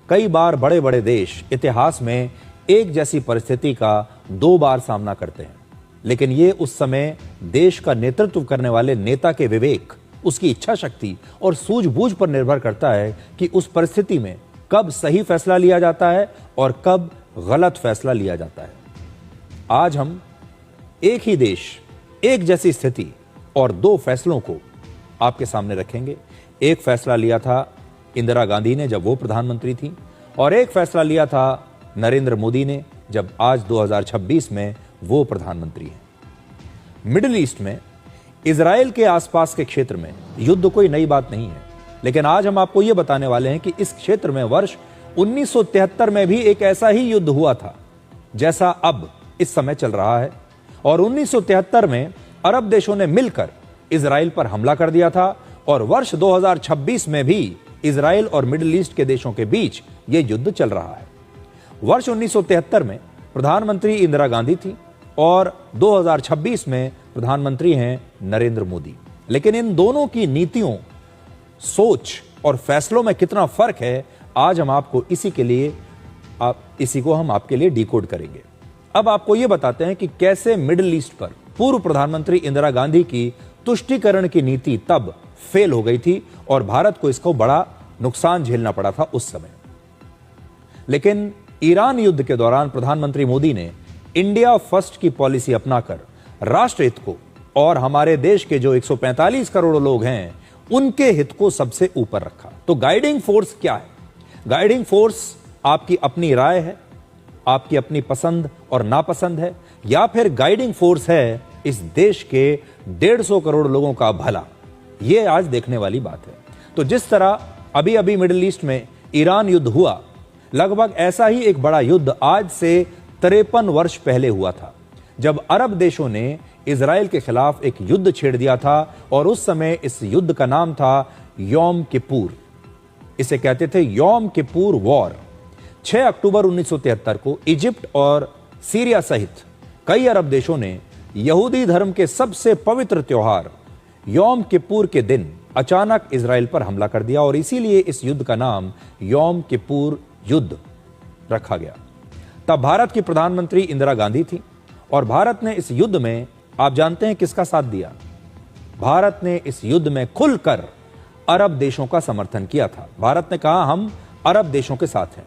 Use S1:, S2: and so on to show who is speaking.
S1: कई बार बड़े बड़े देश इतिहास में एक जैसी परिस्थिति का 2 बार सामना करते हैं, लेकिन ये उस समय देश का नेतृत्व करने वाले नेता के विवेक, उसकी इच्छा शक्ति और सूझबूझ पर निर्भर करता है कि उस परिस्थिति में कब सही फैसला लिया जाता है और कब गलत फैसला लिया जाता है। आज हम एक ही देश, एक जैसी स्थिति और 2 फैसलों को आपके सामने रखेंगे। एक फैसला लिया था इंदिरा गांधी ने जब वो प्रधानमंत्री थी, और एक फैसला लिया था नरेंद्र मोदी ने जब आज 2026 में वो प्रधानमंत्री हैं। मिडिल ईस्ट में इजराइल के आसपास के क्षेत्र में युद्ध कोई नई बात नहीं है, लेकिन आज हम आपको यह बताने वाले हैं कि इस क्षेत्र में वर्ष 1973 में भी एक ऐसा ही युद्ध हुआ था जैसा अब इस समय चल रहा है, और 1973 में अरब देशों ने मिलकर इजराइल पर हमला कर दिया था, और वर्ष 2026 में भी इजराइल और मिडिल ईस्ट के देशों के बीच यह युद्ध चल रहा है। वर्ष 1973 में प्रधानमंत्री इंदिरा गांधी थी और 2026 में प्रधानमंत्री हैं नरेंद्र मोदी। लेकिन इन दोनों की नीतियों, सोच और फैसलों में कितना फर्क है, आज हम आपको इसी को हम आपके लिए डिकोड करेंगे। अब आपको यह बताते हैं कि कैसे मिडिल ईस्ट पर पूर्व प्रधानमंत्री इंदिरा गांधी की तुष्टीकरण की नीति तब फेल हो गई थी और भारत को इसको बड़ा नुकसान झेलना पड़ा था उस समय। लेकिन ईरान युद्ध के दौरान प्रधानमंत्री मोदी ने इंडिया फर्स्ट की पॉलिसी अपनाकर राष्ट्र हित को और हमारे देश के जो 145 करोड़ लोग हैं उनके हित को सबसे ऊपर रखा। तो गाइडिंग फोर्स क्या है? गाइडिंग फोर्स आपकी अपनी राय है, आपकी अपनी पसंद और नापसंद है, या फिर गाइडिंग फोर्स है इस देश के 150 करोड़ लोगों का भला? यह आज देखने वाली बात है। तो जिस तरह अभी अभी मिडिल ईस्ट में ईरान युद्ध हुआ, लगभग ऐसा ही एक बड़ा युद्ध आज से 53 वर्ष पहले हुआ था, जब अरब देशों ने इजराइल के खिलाफ एक युद्ध छेड़ दिया था, और उस समय इस युद्ध का नाम था यौम किपुर। इसे कहते थे यौम किपुर वॉर। 6 अक्टूबर 1973 को इजिप्ट और सीरिया सहित कई अरब देशों ने यहूदी धर्म के सबसे पवित्र त्योहार यौम किपुर के दिन अचानक इजराइल पर हमला कर दिया, और इसीलिए इस युद्ध का नाम यौम किपुर युद्ध रखा गया। तब भारत की प्रधानमंत्री इंदिरा गांधी थी, और भारत ने इस युद्ध में, आप जानते हैं किसका साथ दिया? भारत ने इस युद्ध में खुलकर अरब देशों का समर्थन किया था। भारत ने कहा हम अरब देशों के साथ हैं।